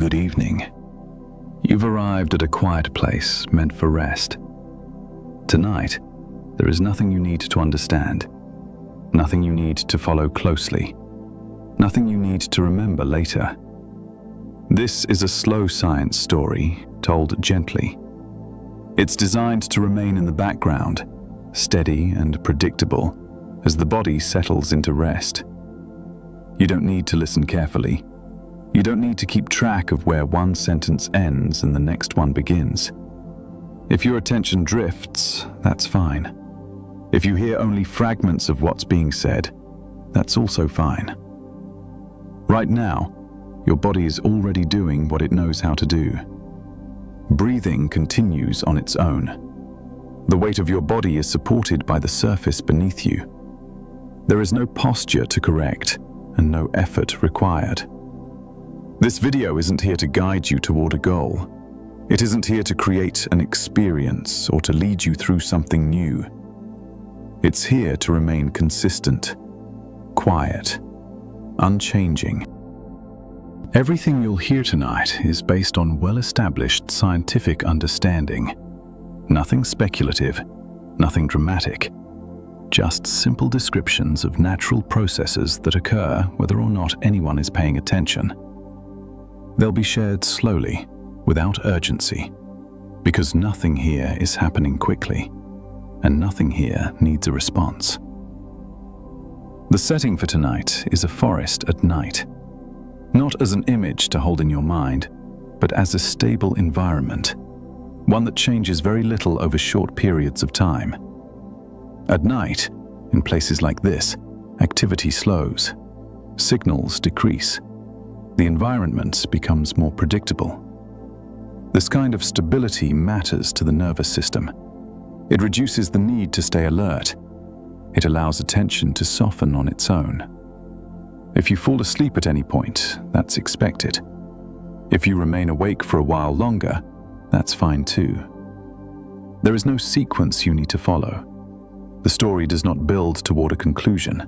Good evening. You've arrived at a quiet place meant for rest. Tonight, there is nothing you need to understand, nothing you need to follow closely, nothing you need to remember later. This is a slow science story told gently. It's designed to remain in the background, steady and predictable, as the body settles into rest. You don't need to listen carefully. You don't need to keep track of where one sentence ends and the next one begins. If your attention drifts, that's fine. If you hear only fragments of what's being said, that's also fine. Right now, your body is already doing what it knows how to do. Breathing continues on its own. The weight of your body is supported by the surface beneath you. There is no posture to correct and no effort required. This video isn't here to guide you toward a goal. It isn't here to create an experience or to lead you through something new. It's here to remain consistent, quiet, unchanging. Everything you'll hear tonight is based on well-established scientific understanding. Nothing speculative, nothing dramatic. Just simple descriptions of natural processes that occur whether or not anyone is paying attention. They'll be shared slowly, without urgency, because nothing here is happening quickly, and nothing here needs a response. The setting for tonight is a forest at night, not as an image to hold in your mind, but as a stable environment, one that changes very little over short periods of time. At night, in places like this, activity slows, signals decrease, the environment becomes more predictable. This kind of stability matters to the nervous system. It reduces the need to stay alert. It allows attention to soften on its own. If you fall asleep at any point, that's expected. If you remain awake for a while longer, that's fine too. There is no sequence you need to follow. The story does not build toward a conclusion.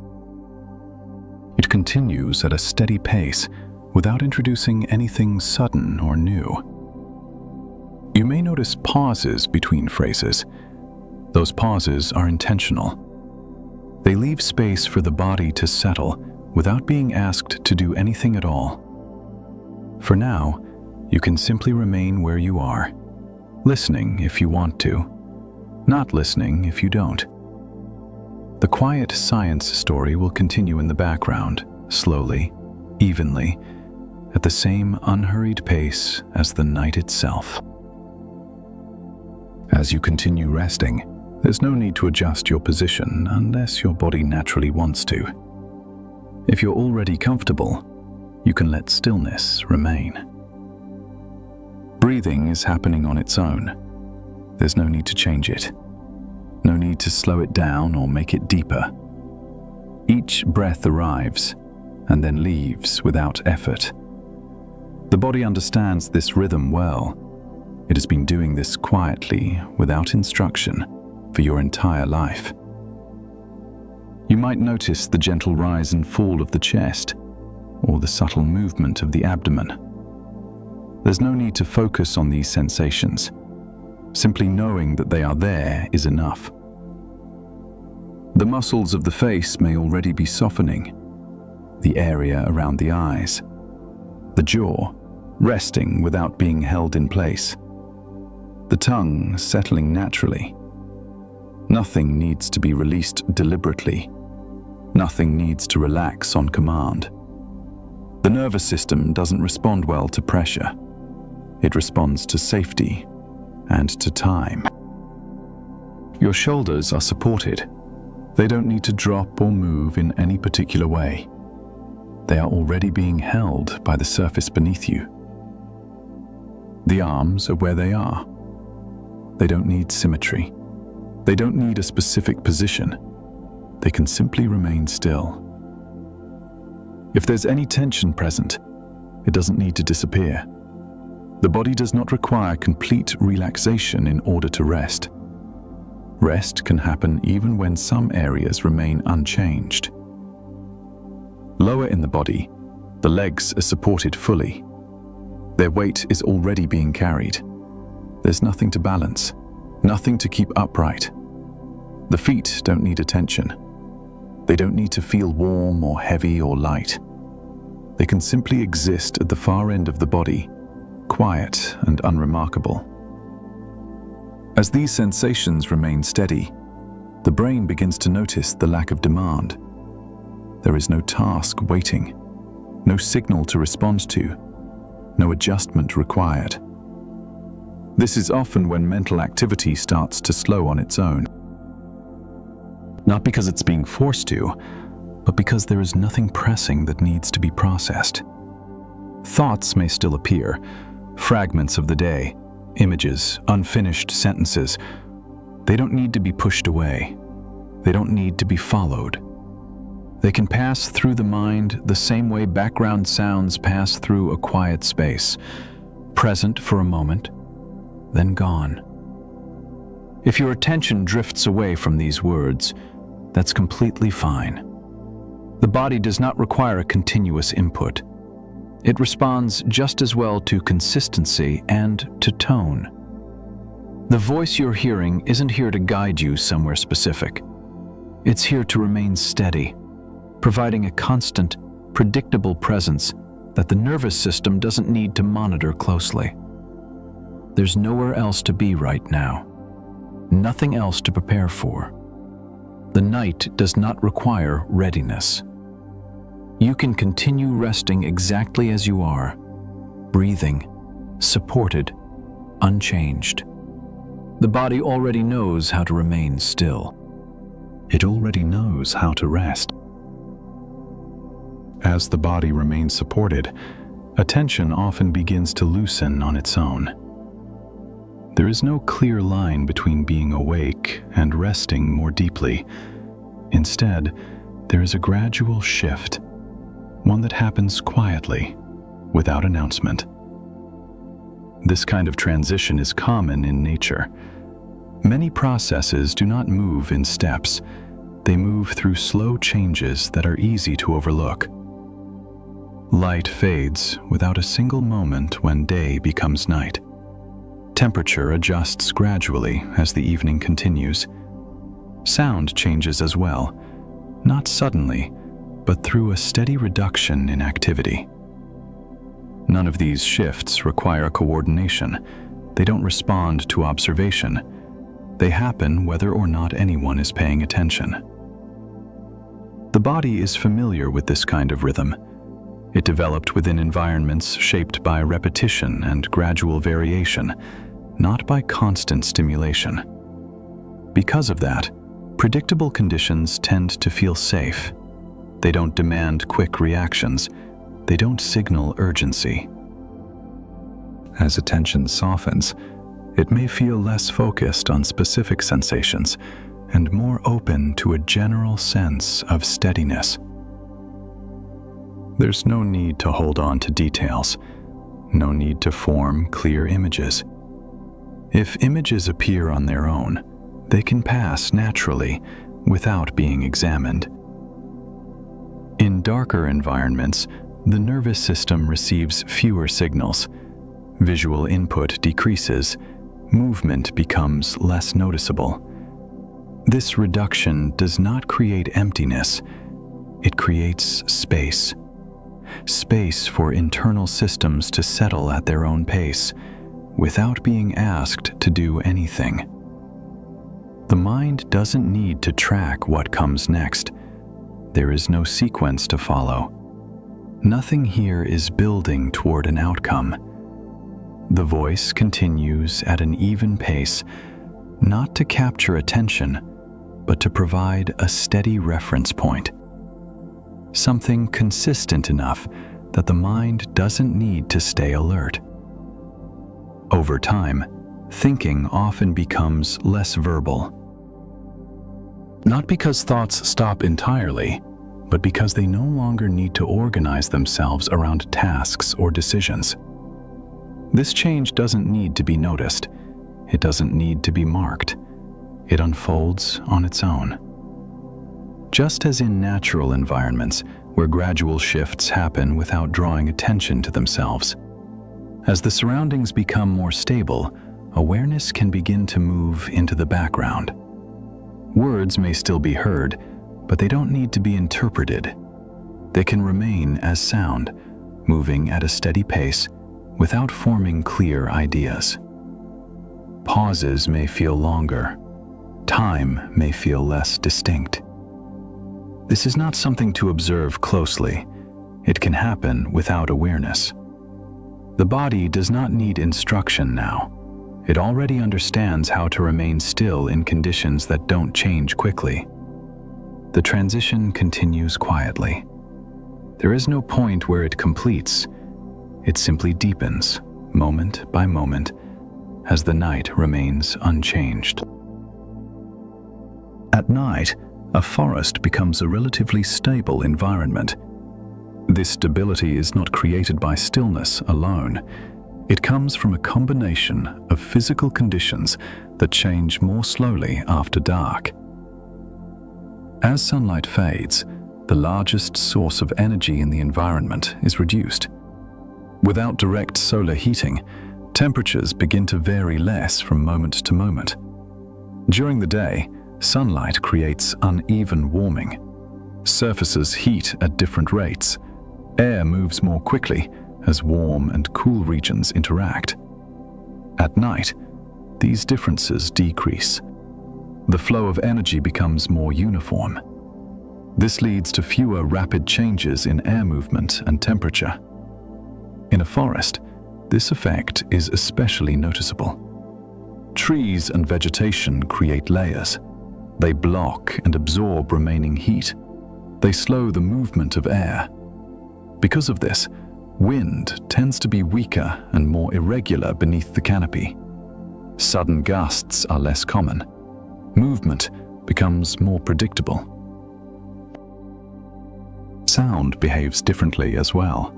It continues at a steady pace without introducing anything sudden or new. You may notice pauses between phrases. Those pauses are intentional. They leave space for the body to settle without being asked to do anything at all. For now, you can simply remain where you are, listening if you want to, not listening if you don't. The quiet science story will continue in the background, slowly, evenly, at the same unhurried pace as the night itself. As you continue resting, there's no need to adjust your position unless your body naturally wants to. If you're already comfortable, you can let stillness remain. Breathing is happening on its own. There's no need to change it. No need to slow it down or make it deeper. Each breath arrives and then leaves without effort. The body understands this rhythm well. It has been doing this quietly, without instruction, for your entire life. You might notice the gentle rise and fall of the chest, or the subtle movement of the abdomen. There's no need to focus on these sensations. Simply knowing that they are there is enough. The muscles of the face may already be softening, the area around the eyes, the jaw resting without being held in place, the tongue settling naturally. Nothing needs to be released deliberately. Nothing needs to relax on command. The nervous system doesn't respond well to pressure. It responds to safety and to time. Your shoulders are supported. They don't need to drop or move in any particular way. They are already being held by the surface beneath you. The arms are where they are. They don't need symmetry. They don't need a specific position. They can simply remain still. If there's any tension present, it doesn't need to disappear. The body does not require complete relaxation in order to rest. Rest can happen even when some areas remain unchanged. Lower in the body, the legs are supported fully. Their weight is already being carried. There's nothing to balance, nothing to keep upright. The feet don't need attention. They don't need to feel warm or heavy or light. They can simply exist at the far end of the body, quiet and unremarkable. As these sensations remain steady, the brain begins to notice the lack of demand. There is no task waiting, no signal to respond to, no adjustment required. This is often when mental activity starts to slow on its own. Not because it's being forced to, but because there is nothing pressing that needs to be processed. Thoughts may still appear, fragments of the day, images, unfinished sentences. They don't need to be pushed away. They don't need to be followed. They can pass through the mind the same way background sounds pass through a quiet space, present for a moment, then gone. If your attention drifts away from these words, that's completely fine. The body does not require a continuous input. It responds just as well to consistency and to tone. The voice you're hearing isn't here to guide you somewhere specific. It's here to remain steady, providing a constant, predictable presence that the nervous system doesn't need to monitor closely. There's nowhere else to be right now, nothing else to prepare for. The night does not require readiness. You can continue resting exactly as you are, breathing, supported, unchanged. The body already knows how to remain still. It already knows how to rest. As the body remains supported, attention often begins to loosen on its own. There is no clear line between being awake and resting more deeply. Instead, there is a gradual shift, one that happens quietly, without announcement. This kind of transition is common in nature. Many processes do not move in steps. They move through slow changes that are easy to overlook. Light fades without a single moment when day becomes night. Temperature adjusts gradually as the evening continues. Sound changes as well, not suddenly, but through a steady reduction in activity. None of these shifts require coordination. They don't respond to observation. They happen whether or not anyone is paying attention. The body is familiar with this kind of rhythm. It developed within environments shaped by repetition and gradual variation, not by constant stimulation. Because of that, predictable conditions tend to feel safe. They don't demand quick reactions. They don't signal urgency. As attention softens, it may feel less focused on specific sensations and more open to a general sense of steadiness. There's no need to hold on to details, no need to form clear images. If images appear on their own, they can pass naturally without being examined. In darker environments, the nervous system receives fewer signals. Visual input decreases, movement becomes less noticeable. This reduction does not create emptiness, it creates space. Space for internal systems to settle at their own pace, without being asked to do anything. The mind doesn't need to track what comes next. There is no sequence to follow. Nothing here is building toward an outcome. The voice continues at an even pace, not to capture attention, but to provide a steady reference point. Something consistent enough that the mind doesn't need to stay alert. Over time, thinking often becomes less verbal. Not because thoughts stop entirely, but because they no longer need to organize themselves around tasks or decisions. This change doesn't need to be noticed. It doesn't need to be marked. It unfolds on its own. Just as in natural environments, where gradual shifts happen without drawing attention to themselves, As the surroundings become more stable, awareness can begin to move into the background. Words may still be heard, but they don't need to be interpreted. They can remain as sound, moving at a steady pace without forming clear ideas. Pauses may feel longer. Time may feel less distinct. This is not something to observe closely. It can happen without awareness. The body does not need instruction now. It already understands how to remain still in conditions that don't change quickly. The transition continues quietly. There is no point where it completes. It simply deepens, moment by moment, as the night remains unchanged. At night, a forest becomes a relatively stable environment. This stability is not created by stillness alone. It comes from a combination of physical conditions that change more slowly after dark. As sunlight fades, the largest source of energy in the environment is reduced. Without direct solar heating, temperatures begin to vary less from moment to moment. During the day, sunlight creates uneven warming. Surfaces heat at different rates. Air moves more quickly as warm and cool regions interact. At night, these differences decrease. The flow of energy becomes more uniform. This leads to fewer rapid changes in air movement and temperature. In a forest, this effect is especially noticeable. Trees and vegetation create layers. They block and absorb remaining heat. They slow the movement of air. Because of this, wind tends to be weaker and more irregular beneath the canopy. Sudden gusts are less common. Movement becomes more predictable. Sound behaves differently as well.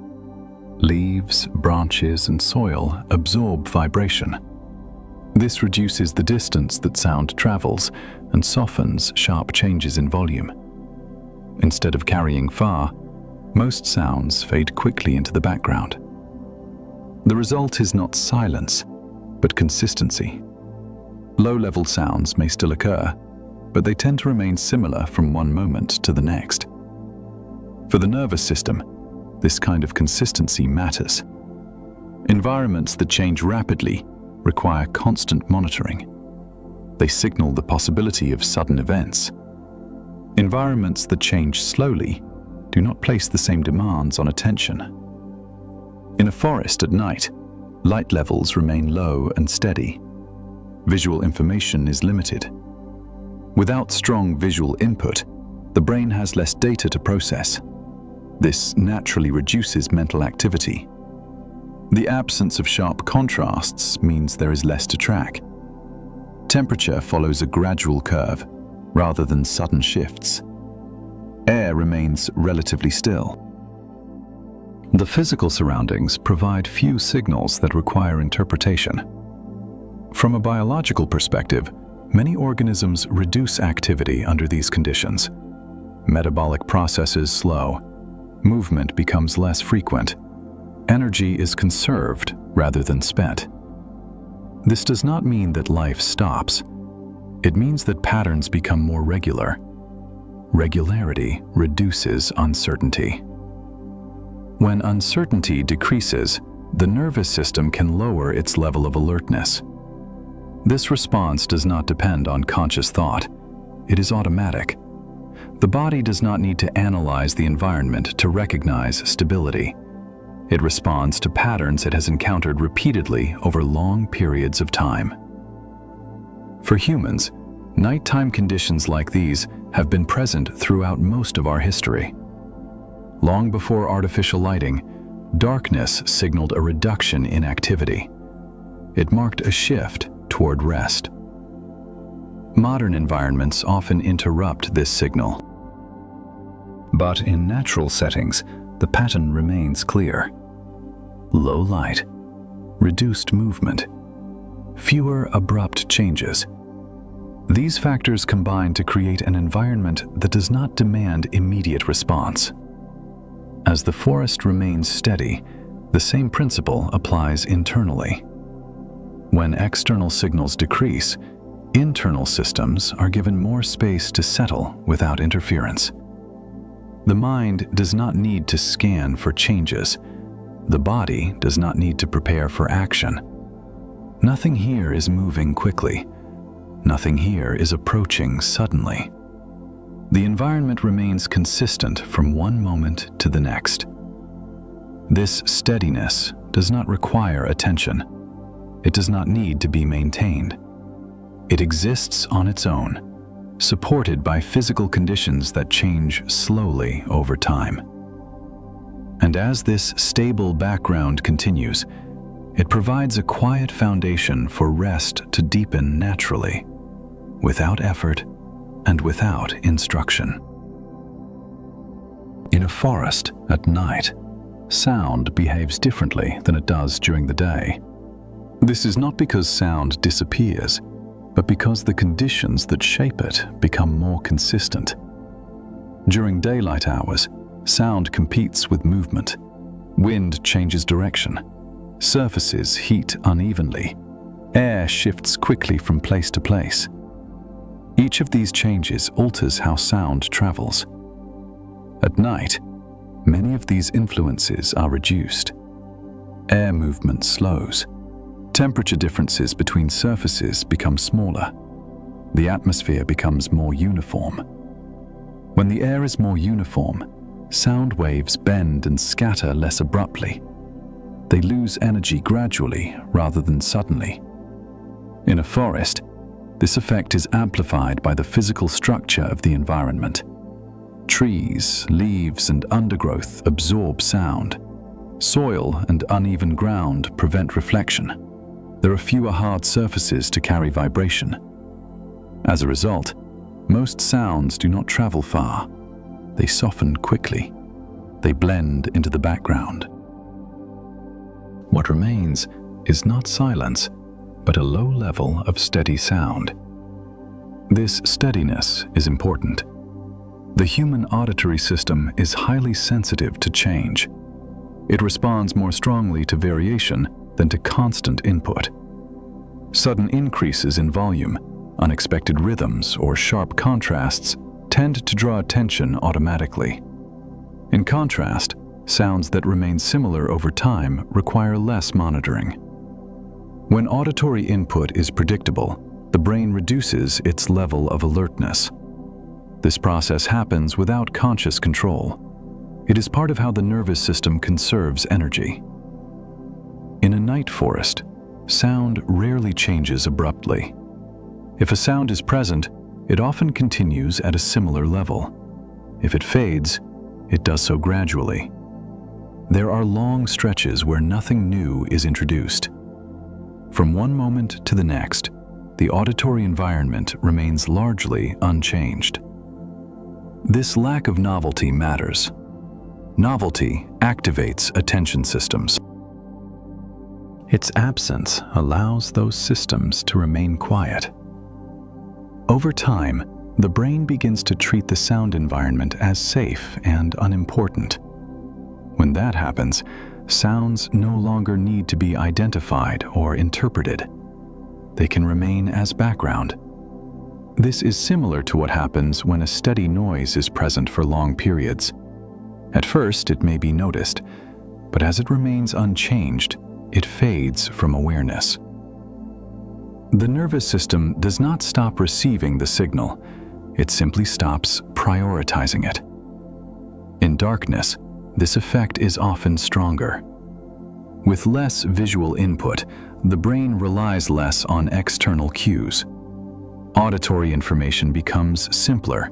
Leaves, branches, and soil absorb vibration. This reduces the distance that sound travels and softens sharp changes in volume. Instead of carrying far, most sounds fade quickly into the background. The result is not silence, but consistency. Low-level sounds may still occur, but they tend to remain similar from one moment to the next. For the nervous system, this kind of consistency matters. Environments that change rapidly require constant monitoring. They signal the possibility of sudden events. Environments that change slowly do not place the same demands on attention. In a forest at night, light levels remain low and steady. Visual information is limited. Without strong visual input, the brain has less data to process. This naturally reduces mental activity. The absence of sharp contrasts means there is less to track. Temperature follows a gradual curve, rather than sudden shifts. Air remains relatively still. The physical surroundings provide few signals that require interpretation. From a biological perspective, many organisms reduce activity under these conditions. Metabolic processes slow. Movement becomes less frequent. Energy is conserved rather than spent. This does not mean that life stops. It means that patterns become more regular. Regularity reduces uncertainty. When uncertainty decreases, the nervous system can lower its level of alertness. This response does not depend on conscious thought. It is automatic. The body does not need to analyze the environment to recognize stability. It responds to patterns it has encountered repeatedly over long periods of time. For humans, nighttime conditions like these have been present throughout most of our history. Long before artificial lighting, darkness signaled a reduction in activity. It marked a shift toward rest. Modern environments often interrupt this signal. But in natural settings, the pattern remains clear. Low light, reduced movement, fewer abrupt changes. These factors combine to create an environment that does not demand immediate response. As the forest remains steady, The same principle applies internally. When external signals decrease, internal systems are given more space to settle without interference. The mind does not need to scan for changes. The body does not need to prepare for action. Nothing here is moving quickly. Nothing here is approaching suddenly. The environment remains consistent from one moment to the next. This steadiness does not require attention. It does not need to be maintained. It exists on its own, supported by physical conditions that change slowly over time. And as this stable background continues, it provides a quiet foundation for rest to deepen naturally, without effort and without instruction. In a forest at night, sound behaves differently than it does during the day. This is not because sound disappears, but because the conditions that shape it become more consistent. During daylight hours, sound competes with movement. Wind changes direction. Surfaces heat unevenly. Air shifts quickly from place to place. Each of these changes alters how sound travels. At night, many of these influences are reduced. Air movement slows. Temperature differences between surfaces become smaller. The atmosphere becomes more uniform. When the air is more uniform, sound waves bend and scatter less abruptly. They lose energy gradually rather than suddenly. In a forest, this effect is amplified by the physical structure of the environment. Trees, leaves, and undergrowth absorb sound. Soil and uneven ground prevent reflection. There are fewer hard surfaces to carry vibration. As a result, most sounds do not travel far. They soften quickly. They blend into the background. What remains is not silence, but a low level of steady sound. This steadiness is important. The human auditory system is highly sensitive to change. It responds more strongly to variation than to constant input. Sudden increases in volume, unexpected rhythms, or sharp contrasts tend to draw attention automatically. In contrast, sounds that remain similar over time require less monitoring. When auditory input is predictable, the brain reduces its level of alertness. This process happens without conscious control. It is part of how the nervous system conserves energy. In a night forest, sound rarely changes abruptly. If a sound is present, it often continues at a similar level. If it fades, it does so gradually. There are long stretches where nothing new is introduced. From one moment to the next, the auditory environment remains largely unchanged. This lack of novelty matters. Novelty activates attention systems. Its absence allows those systems to remain quiet. Over time, the brain begins to treat the sound environment as safe and unimportant. When that happens, sounds no longer need to be identified or interpreted. They can remain as background. This is similar to what happens when a steady noise is present for long periods. At first, it may be noticed, but as it remains unchanged, it fades from awareness. The nervous system does not stop receiving the signal. It simply stops prioritizing it. In darkness, this effect is often stronger. With less visual input, the brain relies less on external cues. Auditory information becomes simpler,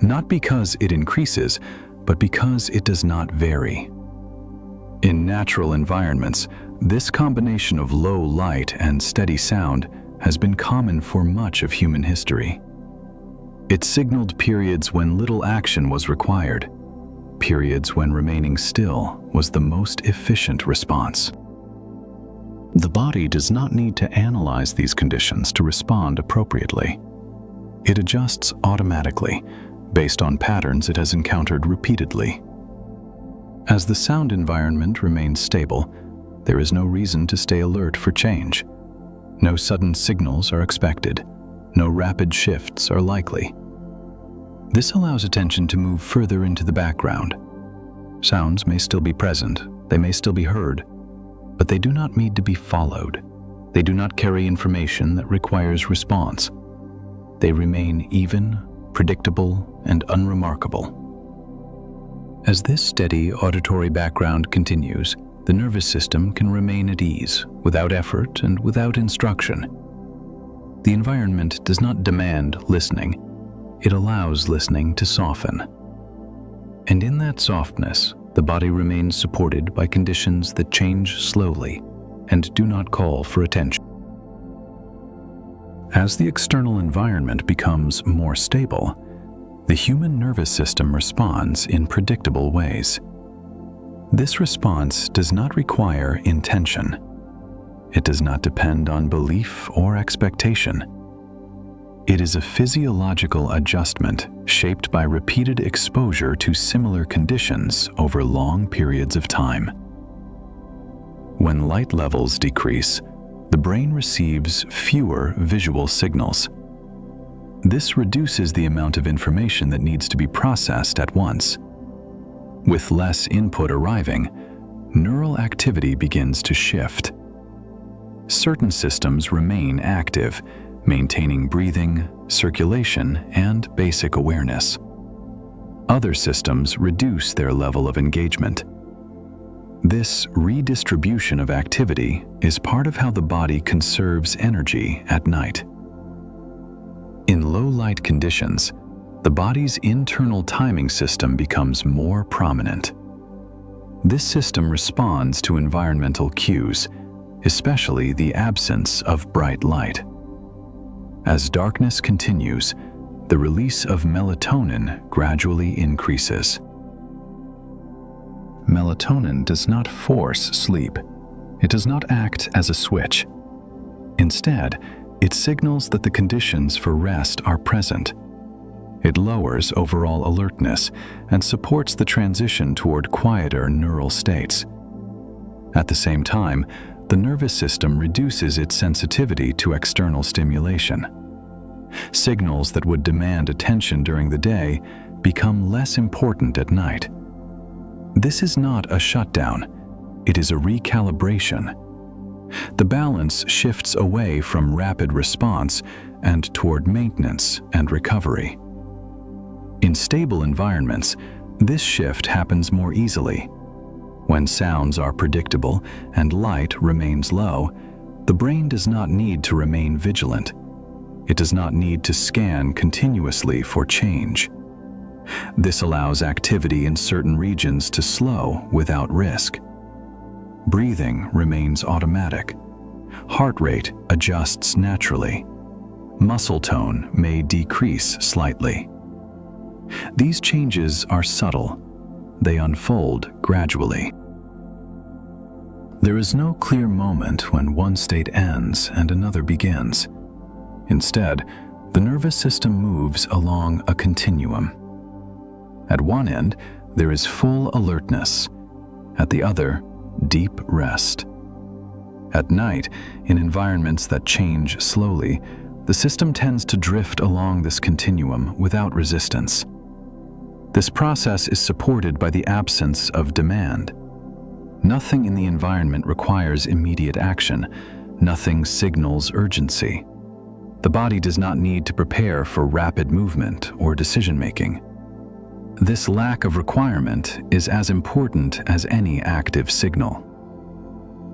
not because it increases, but because it does not vary. In natural environments, this combination of low light and steady sound has been common for much of human history. It signaled periods when little action was required, periods when remaining still was the most efficient response. The body does not need to analyze these conditions to respond appropriately. It adjusts automatically, based on patterns it has encountered repeatedly. As the sound environment remains stable, there is no reason to stay alert for change. No sudden signals are expected. No rapid shifts are likely. This allows attention to move further into the background. Sounds may still be present, they may still be heard, but they do not need to be followed. They do not carry information that requires response. They remain even, predictable, and unremarkable. As this steady auditory background continues, the nervous system can remain at ease, without effort and without instruction. The environment does not demand listening. It allows listening to soften. And in that softness, the body remains supported by conditions that change slowly and do not call for attention. As the external environment becomes more stable, the human nervous system responds in predictable ways. This response does not require intention. It does not depend on belief or expectation. It is a physiological adjustment shaped by repeated exposure to similar conditions over long periods of time. When light levels decrease, the brain receives fewer visual signals. This reduces the amount of information that needs to be processed at once. With less input arriving, neural activity begins to shift. Certain systems remain active, maintaining breathing, circulation, and basic awareness. Other systems reduce their level of engagement. This redistribution of activity is part of how the body conserves energy at night. In low-light conditions, the body's internal timing system becomes more prominent. This system responds to environmental cues, especially the absence of bright light. As darkness continues, the release of melatonin gradually increases. Melatonin does not force sleep. It does not act as a switch. Instead, it signals that the conditions for rest are present. It lowers overall alertness and supports the transition toward quieter neural states. At the same time, the nervous system reduces its sensitivity to external stimulation. Signals that would demand attention during the day become less important at night. This is not a shutdown, it is a recalibration. The balance shifts away from rapid response and toward maintenance and recovery. In stable environments, this shift happens more easily. When sounds are predictable and light remains low, the brain does not need to remain vigilant. It does not need to scan continuously for change. This allows activity in certain regions to slow without risk. Breathing remains automatic. Heart rate adjusts naturally. Muscle tone may decrease slightly. These changes are subtle. They unfold gradually. There is no clear moment when one state ends and another begins. Instead, the nervous system moves along a continuum. At one end, there is full alertness. At the other, deep rest. At night, in environments that change slowly, the system tends to drift along this continuum without resistance. This process is supported by the absence of demand. Nothing in the environment requires immediate action. Nothing signals urgency. The body does not need to prepare for rapid movement or decision-making. This lack of requirement is as important as any active signal.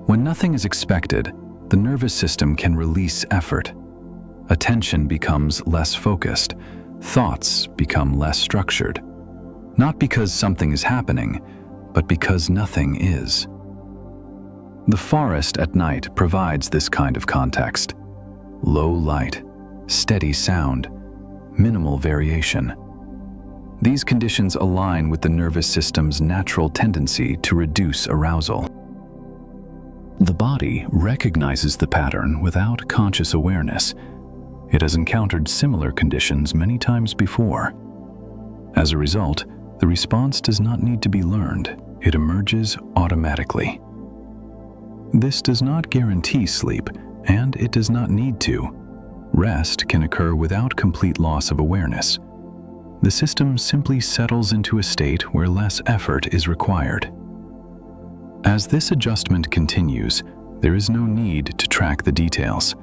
When nothing is expected, the nervous system can release effort. Attention becomes less focused. Thoughts become less structured. Not because something is happening, but because nothing is. The forest at night provides this kind of context. Low light, steady sound, minimal variation. These conditions align with the nervous system's natural tendency to reduce arousal. The body recognizes the pattern without conscious awareness. It has encountered similar conditions many times before. As a result, the response does not need to be learned. It emerges automatically. This does not guarantee sleep, and it does not need to. Rest can occur without complete loss of awareness. The system simply settles into a state where less effort is required. As this adjustment continues, there is no need to track the details.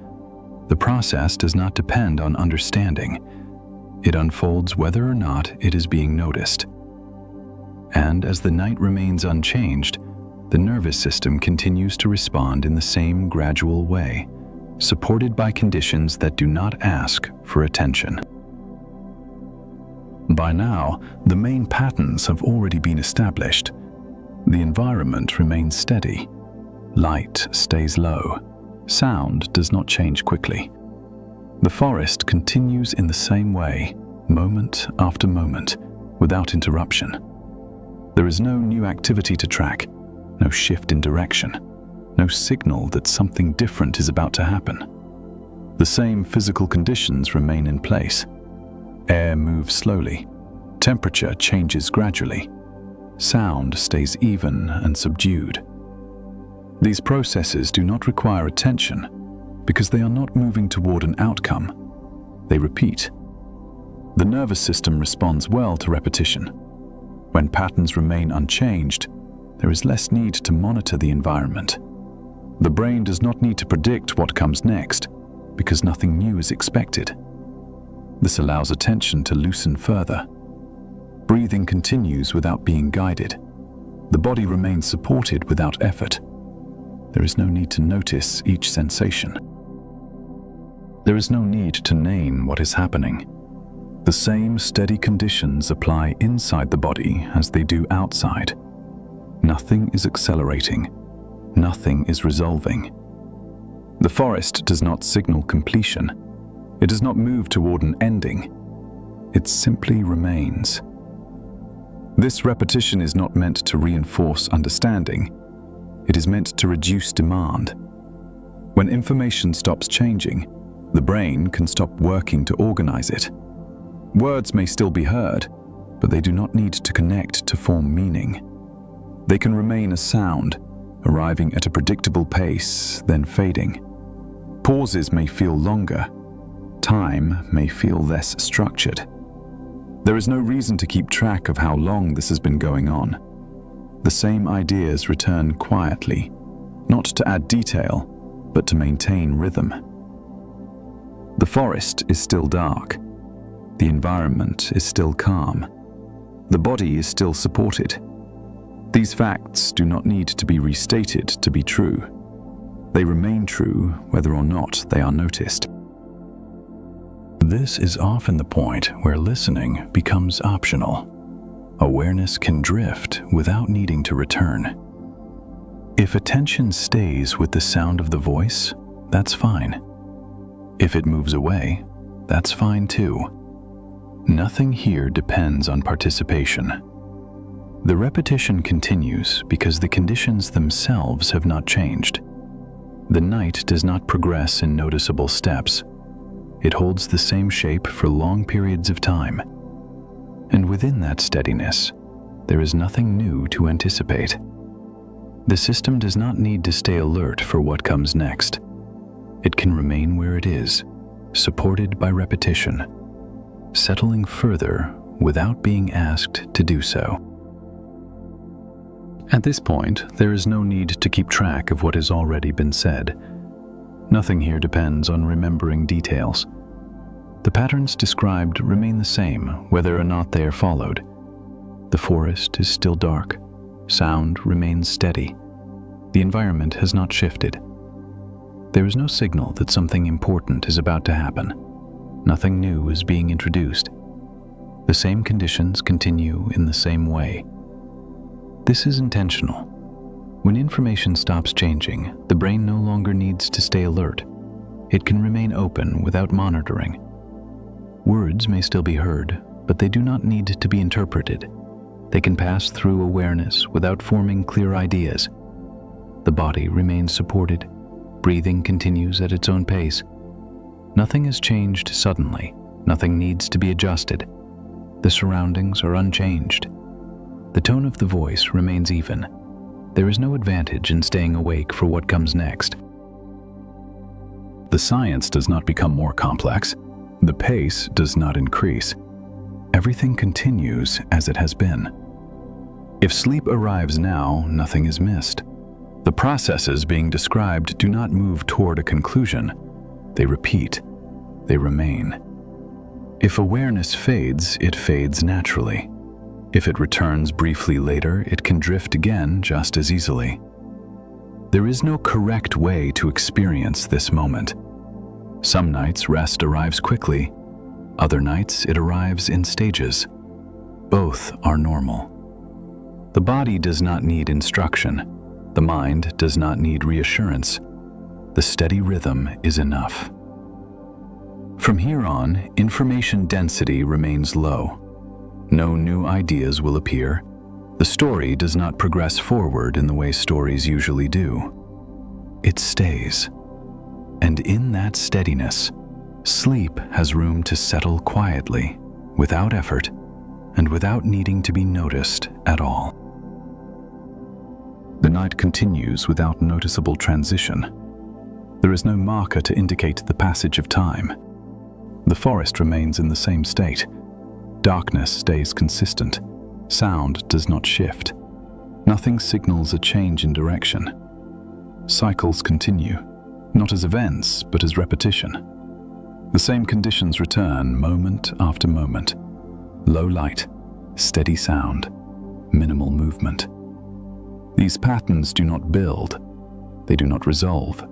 The process does not depend on understanding. It unfolds whether or not it is being noticed. And as the night remains unchanged, the nervous system continues to respond in the same gradual way, supported by conditions that do not ask for attention. By now, the main patterns have already been established. The environment remains steady. Light stays low. Sound does not change quickly. The forest continues in the same way, moment after moment, without interruption. There is no new activity to track, no shift in direction, no signal that something different is about to happen. The same physical conditions remain in place. Air moves slowly. Temperature changes gradually. Sound stays even and subdued. These processes do not require attention because they are not moving toward an outcome. They repeat. The nervous system responds well to repetition. When patterns remain unchanged, there is less need to monitor the environment. The brain does not need to predict what comes next because nothing new is expected. This allows attention to loosen further. Breathing continues without being guided. The body remains supported without effort. There is no need to notice each sensation. There is no need to name what is happening. The same steady conditions apply inside the body as they do outside. Nothing is accelerating. Nothing is resolving. The forest does not signal completion. It does not move toward an ending. It simply remains. This repetition is not meant to reinforce understanding. It is meant to reduce demand. When information stops changing, the brain can stop working to organize it. Words may still be heard, but they do not need to connect to form meaning. They can remain a sound, arriving at a predictable pace, then fading. Pauses may feel longer. Time may feel less structured. There is no reason to keep track of how long this has been going on. The same ideas return quietly, not to add detail, but to maintain rhythm. The forest is still dark. The environment is still calm. The body is still supported. These facts do not need to be restated to be true. They remain true whether or not they are noticed. This is often the point where listening becomes optional. Awareness can drift without needing to return. If attention stays with the sound of the voice, that's fine. If it moves away, that's fine too. Nothing here depends on participation. The repetition continues because the conditions themselves have not changed. The night does not progress in noticeable steps. It holds the same shape for long periods of time. And within that steadiness, there is nothing new to anticipate. The system does not need to stay alert for what comes next. It can remain where it is, supported by repetition, settling further without being asked to do so. At this point, there is no need to keep track of what has already been said. Nothing here depends on remembering details. The patterns described remain the same whether or not they are followed. The forest is still dark. Sound remains steady. The environment has not shifted. There is no signal that something important is about to happen. Nothing new is being introduced. The same conditions continue in the same way. This is intentional. When information stops changing, the brain no longer needs to stay alert. It can remain open without monitoring. Words may still be heard, but they do not need to be interpreted. They can pass through awareness without forming clear ideas. The body remains supported. Breathing continues at its own pace. Nothing has changed suddenly. Nothing needs to be adjusted. The surroundings are unchanged. The tone of the voice remains even. There is no advantage in staying awake for what comes next. The science does not become more complex. The pace does not increase. Everything continues as it has been. If sleep arrives now, nothing is missed. The processes being described do not move toward a conclusion. They repeat. They remain. If awareness fades, it fades naturally. If it returns briefly later, it can drift again just as easily. There is no correct way to experience this moment. Some nights rest arrives quickly. Other nights it arrives in stages. Both are normal. The body does not need instruction. The mind does not need reassurance. The steady rhythm is enough. From here on, information density remains low. No new ideas will appear. The story does not progress forward in the way stories usually do. It stays. And in that steadiness, sleep has room to settle quietly, without effort, and without needing to be noticed at all. The night continues without noticeable transition. There is no marker to indicate the passage of time. The forest remains in the same state. Darkness stays consistent. Sound does not shift. Nothing signals a change in direction. Cycles continue, not as events, but as repetition. The same conditions return moment after moment. Low light, steady sound, minimal movement. These patterns do not build. They do not resolve.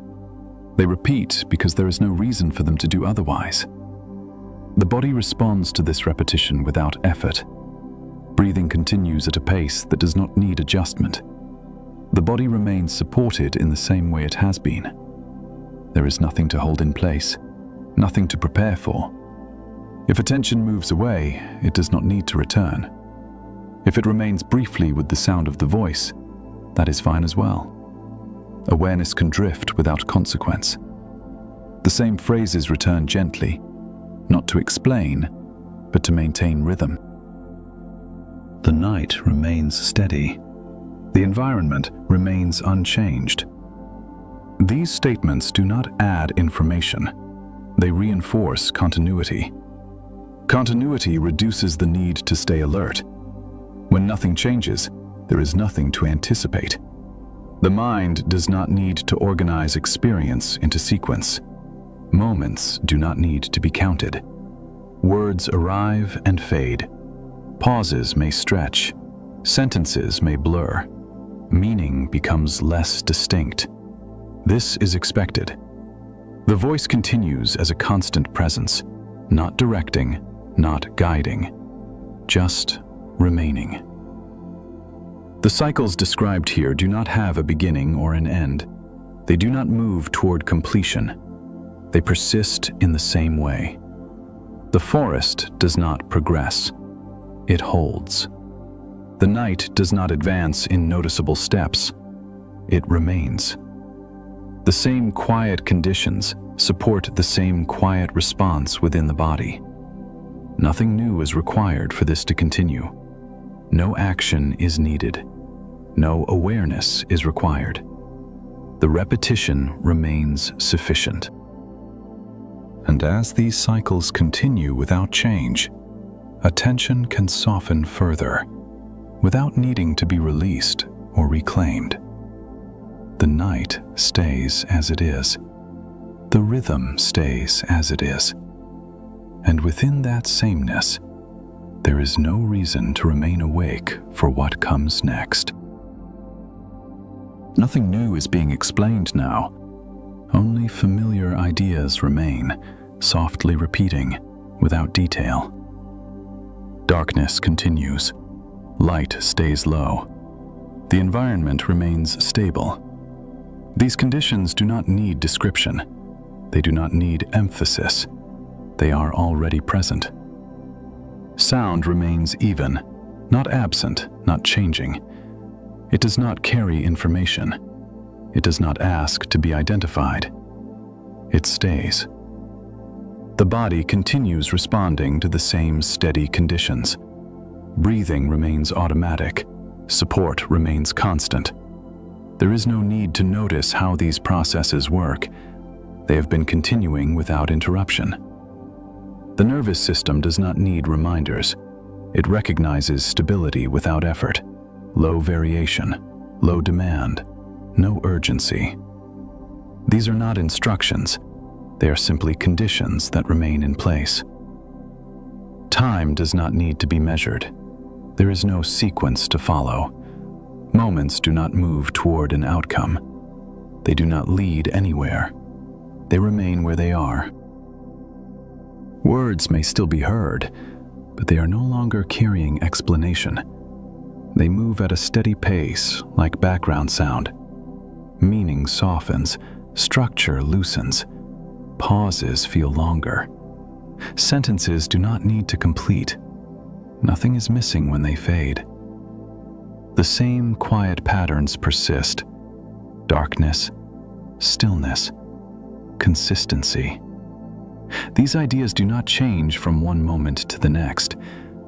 They repeat because there is no reason for them to do otherwise. The body responds to this repetition without effort. Breathing continues at a pace that does not need adjustment. The body remains supported in the same way it has been. There is nothing to hold in place, nothing to prepare for. If attention moves away, it does not need to return. If it remains briefly with the sound of the voice, that is fine as well. Awareness can drift without consequence. The same phrases return gently, not to explain, but to maintain rhythm. The night remains steady. The environment remains unchanged. These statements do not add information. They reinforce continuity. Continuity reduces the need to stay alert. When nothing changes, there is nothing to anticipate. The mind does not need to organize experience into sequence. Moments do not need to be counted. Words arrive and fade. Pauses may stretch. Sentences may blur. Meaning becomes less distinct. This is expected. The voice continues as a constant presence, not directing, not guiding, just remaining. The cycles described here do not have a beginning or an end. They do not move toward completion. They persist in the same way. The forest does not progress. It holds. The night does not advance in noticeable steps. It remains. The same quiet conditions support the same quiet response within the body. Nothing new is required for this to continue. No action is needed. No awareness is required. The repetition remains sufficient. And as these cycles continue without change, attention can soften further, without needing to be released or reclaimed. The night stays as it is. The rhythm stays as it is. And within that sameness, there is no reason to remain awake for what comes next. Nothing new is being explained now. Only familiar ideas remain, softly repeating, without detail. Darkness continues. Light stays low. The environment remains stable. These conditions do not need description. They do not need emphasis. They are already present. Sound remains even, not absent, not changing. It does not carry information. It does not ask to be identified. It stays. The body continues responding to the same steady conditions. Breathing remains automatic, Support remains constant. There is no need to notice how these processes work. They have been continuing without interruption. The nervous system does not need reminders. It recognizes stability without effort, low variation, low demand, no urgency. These are not instructions. They are simply conditions that remain in place. Time does not need to be measured. There is no sequence to follow. Moments do not move toward an outcome. They do not lead anywhere. They remain where they are. Words may still be heard, but they are no longer carrying explanation. They move at a steady pace, like background sound. Meaning softens, structure loosens. Pauses feel longer. Sentences do not need to complete. Nothing is missing when they fade. The same quiet patterns persist. Darkness, stillness, consistency. These ideas do not change from one moment to the next.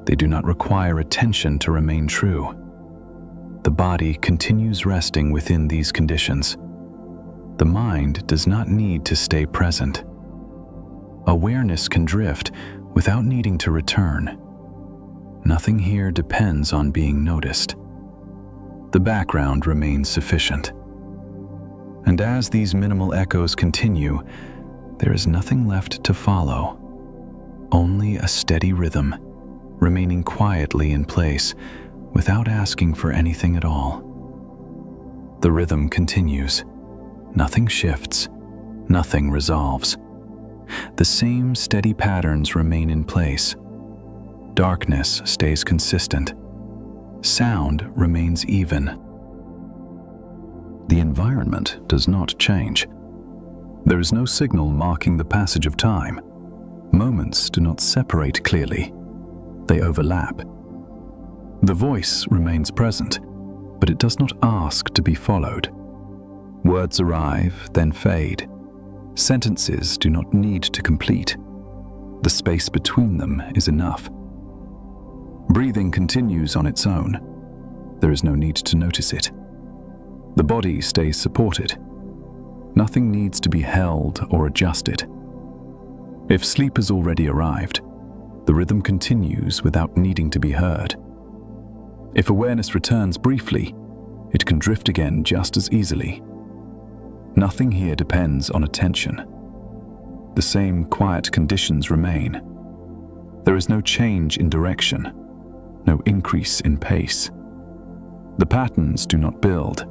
They do not require attention to remain true. The body continues resting within these conditions. The mind does not need to stay present. Awareness can drift without needing to return. Nothing here depends on being noticed. The background remains sufficient. And as these minimal echoes continue, there is nothing left to follow. Only a steady rhythm, remaining quietly in place without asking for anything at all. The rhythm continues. Nothing shifts. Nothing resolves. The same steady patterns remain in place. Darkness stays consistent. Sound remains even. The environment does not change. There is no signal marking the passage of time. Moments do not separate clearly. They overlap. The voice remains present, but it does not ask to be followed. Words arrive, then fade. Sentences do not need to complete. The space between them is enough. Breathing continues on its own. There is no need to notice it. The body stays supported. Nothing needs to be held or adjusted. If sleep has already arrived, the rhythm continues without needing to be heard. If awareness returns briefly, it can drift again just as easily. Nothing here depends on attention. The same quiet conditions remain. There is no change in direction, no increase in pace. The patterns do not build.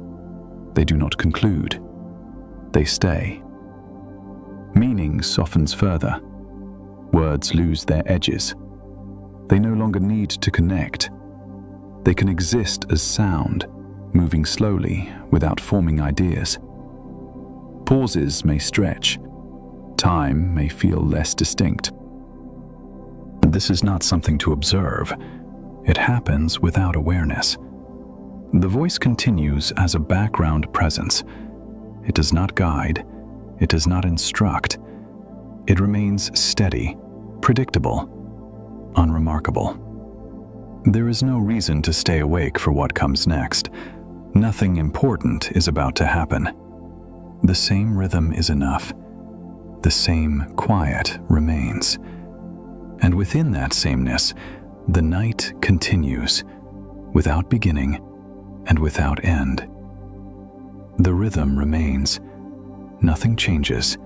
They do not conclude. They stay. Meaning softens further. Words lose their edges. They no longer need to connect. They can exist as sound, moving slowly without forming ideas. Pauses may stretch. Time may feel less distinct. This is not something to observe. It happens without awareness. The voice continues as a background presence. It does not guide. It does not instruct. It remains steady, predictable, unremarkable. There is no reason to stay awake for what comes next. Nothing important is about to happen. The same rhythm is enough. The same quiet remains. And within that sameness, the night continues, without beginning and without end. The rhythm remains. Nothing changes.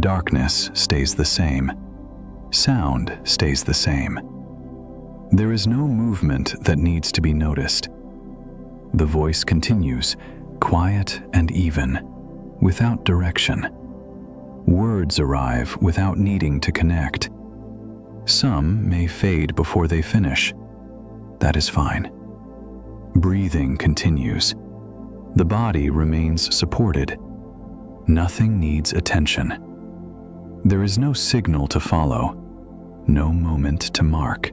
Darkness stays the same. Sound stays the same. There is no movement that needs to be noticed. The voice continues, quiet and even, without direction. Words arrive without needing to connect. Some may fade before they finish. That is fine. Breathing continues. The body remains supported. Nothing needs attention. There is no signal to follow, no moment to mark.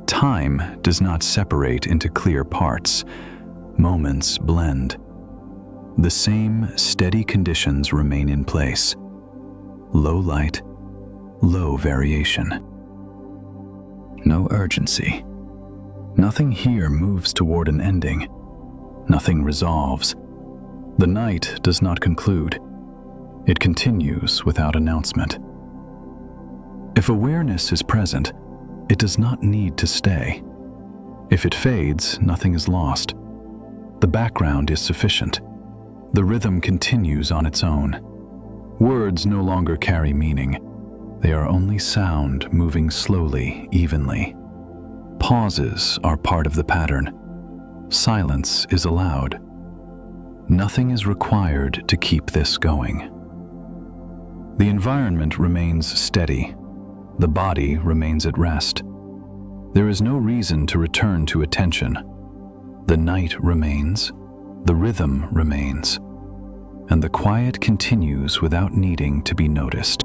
Time does not separate into clear parts. Moments blend. The same steady conditions remain in place. Low light, low variation. No urgency. Nothing here moves toward an ending. Nothing resolves. The night does not conclude. It continues without announcement. If awareness is present, it does not need to stay. If it fades, nothing is lost. The background is sufficient. The rhythm continues on its own. Words no longer carry meaning. They are only sound moving slowly, evenly. Pauses are part of the pattern. Silence is allowed. Nothing is required to keep this going. The environment remains steady. The body remains at rest. There is no reason to return to attention. The night remains, the rhythm remains, and the quiet continues without needing to be noticed.